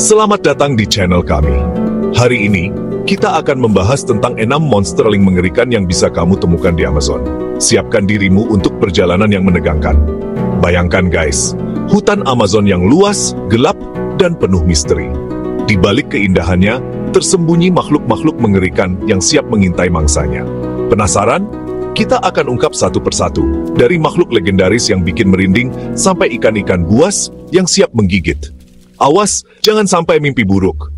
Selamat datang di channel kami. Hari ini, kita akan membahas tentang 6 monsterling mengerikan yang bisa kamu temukan di Amazon. Siapkan dirimu untuk perjalanan yang menegangkan. Bayangkan guys, hutan Amazon yang luas, gelap, dan penuh misteri. Di balik keindahannya, tersembunyi makhluk-makhluk mengerikan yang siap mengintai mangsanya. Penasaran? Kita akan ungkap satu persatu, dari makhluk legendaris yang bikin merinding sampai ikan-ikan buas yang siap menggigit. Awas, jangan sampai mimpi buruk.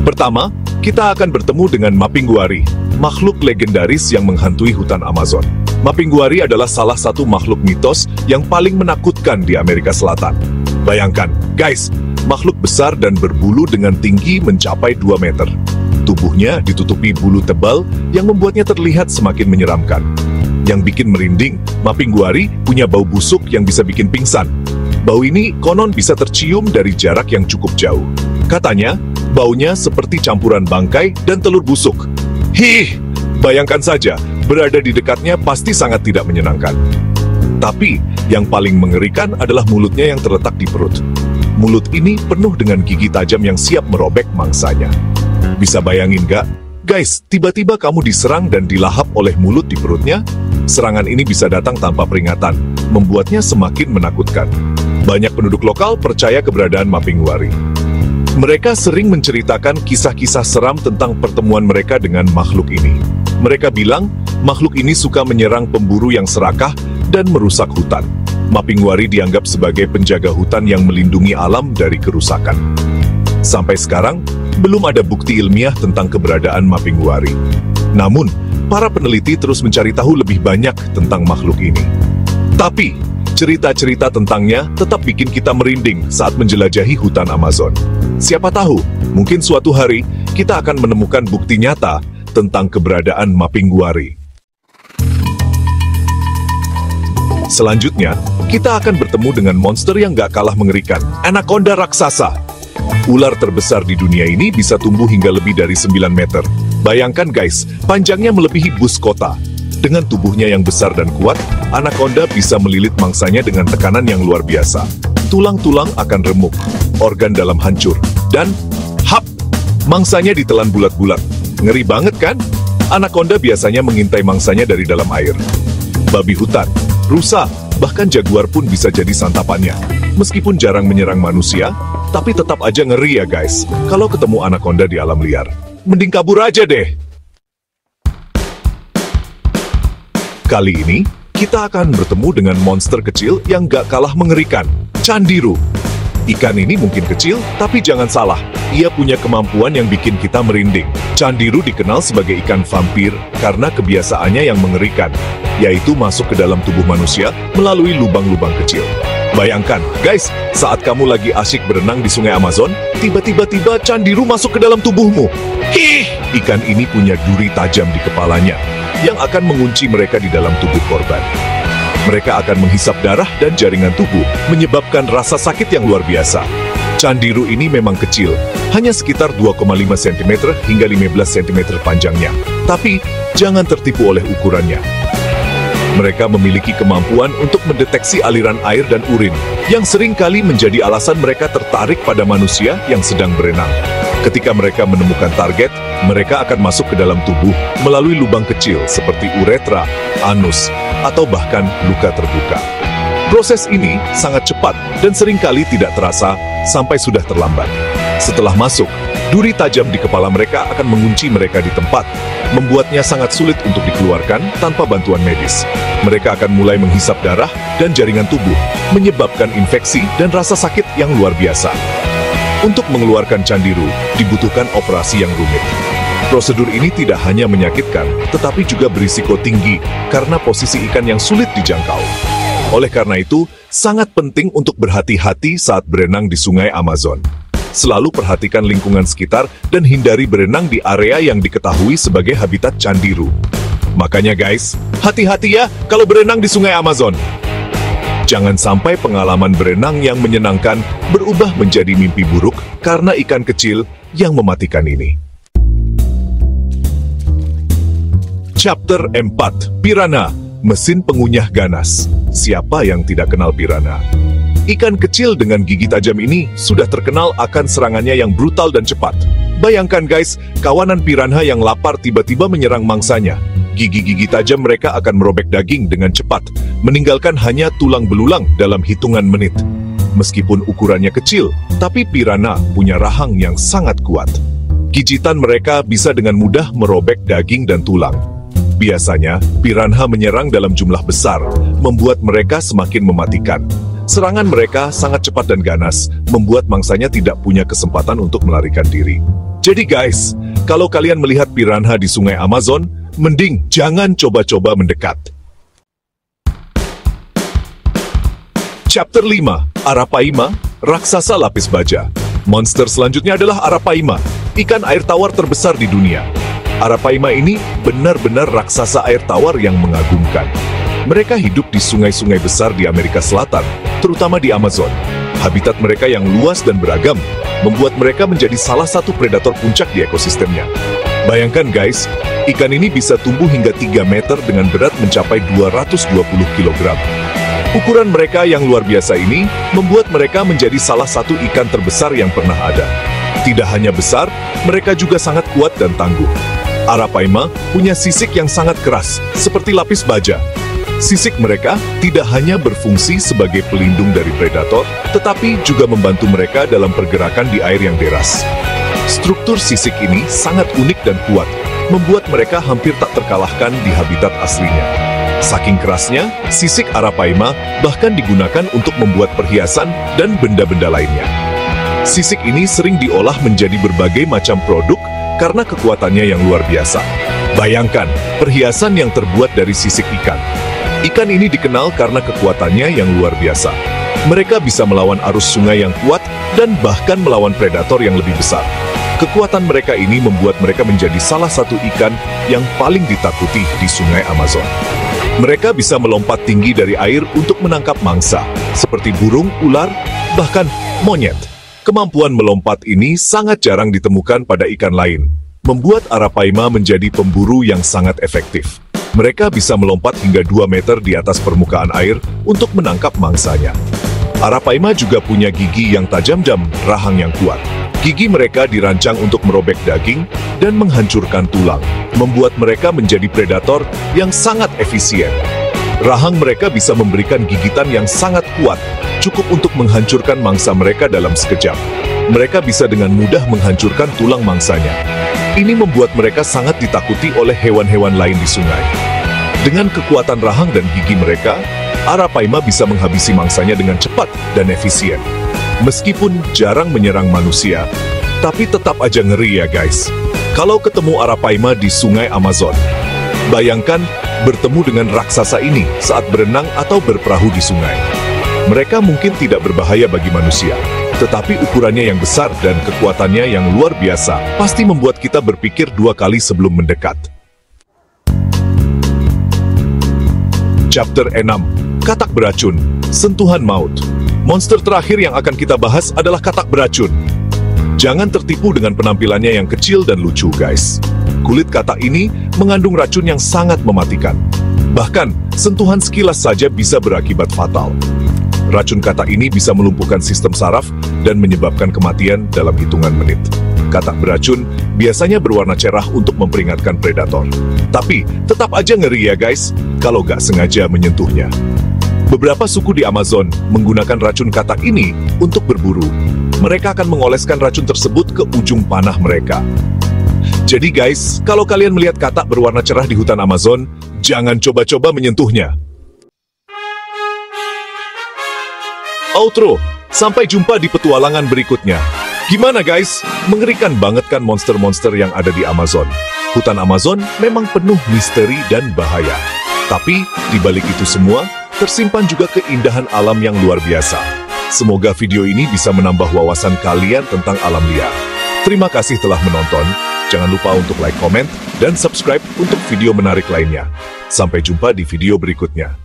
Pertama, kita akan bertemu dengan Mapinguari, makhluk legendaris yang menghantui hutan Amazon. Mapinguari adalah salah satu makhluk mitos yang paling menakutkan di Amerika Selatan. Bayangkan, guys, makhluk besar dan berbulu dengan tinggi mencapai 2 meter. Tubuhnya ditutupi bulu tebal yang membuatnya terlihat semakin menyeramkan. Yang bikin merinding, Mapinguari punya bau busuk yang bisa bikin pingsan. Bau ini konon bisa tercium dari jarak yang cukup jauh. Katanya, baunya seperti campuran bangkai dan telur busuk. Bayangkan saja, berada di dekatnya pasti sangat tidak menyenangkan. Tapi, yang paling mengerikan adalah mulutnya yang terletak di perut. Mulut ini penuh dengan gigi tajam yang siap merobek mangsanya. Bisa bayangin gak? Guys, tiba-tiba kamu diserang dan dilahap oleh mulut di perutnya? Serangan ini bisa datang tanpa peringatan, membuatnya semakin menakutkan. Banyak penduduk lokal percaya keberadaan Mapinguari. Mereka sering menceritakan kisah-kisah seram tentang pertemuan mereka dengan makhluk ini. Mereka bilang, makhluk ini suka menyerang pemburu yang serakah dan merusak hutan. Mapinguari dianggap sebagai penjaga hutan yang melindungi alam dari kerusakan. Sampai sekarang, belum ada bukti ilmiah tentang keberadaan Mapinguari. Namun, para peneliti terus mencari tahu lebih banyak tentang makhluk ini. Tapi, cerita-cerita tentangnya tetap bikin kita merinding saat menjelajahi hutan Amazon. Siapa tahu, mungkin suatu hari kita akan menemukan bukti nyata tentang keberadaan Mapinguari. Selanjutnya, kita akan bertemu dengan monster yang gak kalah mengerikan, anaconda raksasa. Ular terbesar di dunia ini bisa tumbuh hingga lebih dari 9 meter. Bayangkan guys, panjangnya melebihi bus kota. Dengan tubuhnya yang besar dan kuat, anaconda bisa melilit mangsanya dengan tekanan yang luar biasa. Tulang-tulang akan remuk, organ dalam hancur, dan mangsanya ditelan bulat-bulat. Ngeri banget kan? Anaconda biasanya mengintai mangsanya dari dalam air. Babi hutan, rusa, bahkan jaguar pun bisa jadi santapannya. Meskipun jarang menyerang manusia, tapi tetap aja ngeri ya guys, kalau ketemu anaconda di alam liar. Mending kabur aja deh. Kali ini, kita akan bertemu dengan monster kecil yang gak kalah mengerikan, Candiru. Ikan ini mungkin kecil, tapi jangan salah, ia punya kemampuan yang bikin kita merinding. Candiru dikenal sebagai ikan vampir karena kebiasaannya yang mengerikan, yaitu masuk ke dalam tubuh manusia melalui lubang-lubang kecil. Bayangkan, guys, saat kamu lagi asyik berenang di sungai Amazon, tiba-tiba Candiru masuk ke dalam tubuhmu. Ikan ini punya duri tajam di kepalanya, yang akan mengunci mereka di dalam tubuh korban. Mereka akan menghisap darah dan jaringan tubuh, menyebabkan rasa sakit yang luar biasa. Candiru ini memang kecil, hanya sekitar 2,5 cm hingga 15 cm panjangnya. Tapi, jangan tertipu oleh ukurannya. Mereka memiliki kemampuan untuk mendeteksi aliran air dan urin, yang sering kali menjadi alasan mereka tertarik pada manusia yang sedang berenang. Ketika mereka menemukan target, mereka akan masuk ke dalam tubuh melalui lubang kecil seperti uretra, anus, atau bahkan luka terbuka. Proses ini sangat cepat dan seringkali tidak terasa sampai sudah terlambat. Setelah masuk, duri tajam di kepala mereka akan mengunci mereka di tempat, membuatnya sangat sulit untuk dikeluarkan tanpa bantuan medis. Mereka akan mulai menghisap darah dan jaringan tubuh, menyebabkan infeksi dan rasa sakit yang luar biasa. Untuk mengeluarkan Candiru, dibutuhkan operasi yang rumit. Prosedur ini tidak hanya menyakitkan, tetapi juga berisiko tinggi karena posisi ikan yang sulit dijangkau. Oleh karena itu, sangat penting untuk berhati-hati saat berenang di sungai Amazon. Selalu perhatikan lingkungan sekitar dan hindari berenang di area yang diketahui sebagai habitat Candiru. Makanya guys, hati-hati ya kalau berenang di sungai Amazon. Jangan sampai pengalaman berenang yang menyenangkan berubah menjadi mimpi buruk karena ikan kecil yang mematikan ini. Chapter 4, Piranha, mesin pengunyah ganas. Siapa yang tidak kenal piranha? Ikan kecil dengan gigi tajam ini sudah terkenal akan serangannya yang brutal dan cepat. Bayangkan guys, kawanan piranha yang lapar tiba-tiba menyerang mangsanya. Gigi-gigi tajam mereka akan merobek daging dengan cepat, meninggalkan hanya tulang belulang dalam hitungan menit. Meskipun ukurannya kecil, tapi piranha punya rahang yang sangat kuat. Gigitan mereka bisa dengan mudah merobek daging dan tulang. Biasanya, piranha menyerang dalam jumlah besar, membuat mereka semakin mematikan. Serangan mereka sangat cepat dan ganas, membuat mangsanya tidak punya kesempatan untuk melarikan diri. Jadi guys, kalau kalian melihat piranha di sungai Amazon, mending jangan coba-coba mendekat. Chapter 5, Arapaima, Raksasa Lapis Baja. Monster selanjutnya adalah Arapaima, ikan air tawar terbesar di dunia. Arapaima ini benar-benar raksasa air tawar yang mengagumkan. Mereka hidup di sungai-sungai besar di Amerika Selatan, terutama di Amazon. Habitat mereka yang luas dan beragam, membuat mereka menjadi salah satu predator puncak di ekosistemnya. Bayangkan guys, ikan ini bisa tumbuh hingga 3 meter dengan berat mencapai 220 kg. Ukuran mereka yang luar biasa ini membuat mereka menjadi salah satu ikan terbesar yang pernah ada. Tidak hanya besar, mereka juga sangat kuat dan tangguh. Arapaima punya sisik yang sangat keras, seperti lapis baja. Sisik mereka tidak hanya berfungsi sebagai pelindung dari predator, tetapi juga membantu mereka dalam pergerakan di air yang deras. Struktur sisik ini sangat unik dan kuat, membuat mereka hampir tak terkalahkan di habitat aslinya. Saking kerasnya, sisik Arapaima bahkan digunakan untuk membuat perhiasan dan benda-benda lainnya. Sisik ini sering diolah menjadi berbagai macam produk karena kekuatannya yang luar biasa. Bayangkan, perhiasan yang terbuat dari sisik ikan. Ikan ini dikenal karena kekuatannya yang luar biasa. Mereka bisa melawan arus sungai yang kuat dan bahkan melawan predator yang lebih besar. Kekuatan mereka ini membuat mereka menjadi salah satu ikan yang paling ditakuti di sungai Amazon. Mereka bisa melompat tinggi dari air untuk menangkap mangsa, seperti burung, ular, bahkan monyet. Kemampuan melompat ini sangat jarang ditemukan pada ikan lain, membuat Arapaima menjadi pemburu yang sangat efektif. Mereka bisa melompat hingga 2 meter di atas permukaan air untuk menangkap mangsanya. Arapaima juga punya gigi yang tajam dan rahang yang kuat. Gigi mereka dirancang untuk merobek daging dan menghancurkan tulang, membuat mereka menjadi predator yang sangat efisien. Rahang mereka bisa memberikan gigitan yang sangat kuat, cukup untuk menghancurkan mangsa mereka dalam sekejap. Mereka bisa dengan mudah menghancurkan tulang mangsanya. Ini membuat mereka sangat ditakuti oleh hewan-hewan lain di sungai. Dengan kekuatan rahang dan gigi mereka, Arapaima bisa menghabisi mangsanya dengan cepat dan efisien. Meskipun jarang menyerang manusia, tapi tetap aja ngeri ya guys. Kalau ketemu Arapaima di sungai Amazon, bayangkan bertemu dengan raksasa ini saat berenang atau berperahu di sungai. Mereka mungkin tidak berbahaya bagi manusia, tetapi ukurannya yang besar dan kekuatannya yang luar biasa pasti membuat kita berpikir 2 kali sebelum mendekat. Chapter 6, Katak Beracun, Sentuhan Maut. Monster terakhir yang akan kita bahas adalah katak beracun. Jangan tertipu dengan penampilannya yang kecil dan lucu guys. Kulit katak ini mengandung racun yang sangat mematikan. Bahkan, sentuhan sekilas saja bisa berakibat fatal. Racun katak ini bisa melumpuhkan sistem saraf dan menyebabkan kematian dalam hitungan menit. Katak beracun biasanya berwarna cerah untuk memperingatkan predator. Tapi, tetap aja ngeri ya guys, kalau gak sengaja menyentuhnya. Beberapa suku di Amazon menggunakan racun katak ini untuk berburu. Mereka akan mengoleskan racun tersebut ke ujung panah mereka. Jadi guys, kalau kalian melihat katak berwarna cerah di hutan Amazon, jangan coba-coba menyentuhnya. Outro, sampai jumpa di petualangan berikutnya. Gimana guys? Mengerikan banget kan monster-monster yang ada di Amazon. Hutan Amazon memang penuh misteri dan bahaya. Tapi, di balik itu semua, tersimpan juga keindahan alam yang luar biasa. Semoga video ini bisa menambah wawasan kalian tentang alam liar. Terima kasih telah menonton. Jangan lupa untuk like, komen, dan subscribe untuk video menarik lainnya. Sampai jumpa di video berikutnya.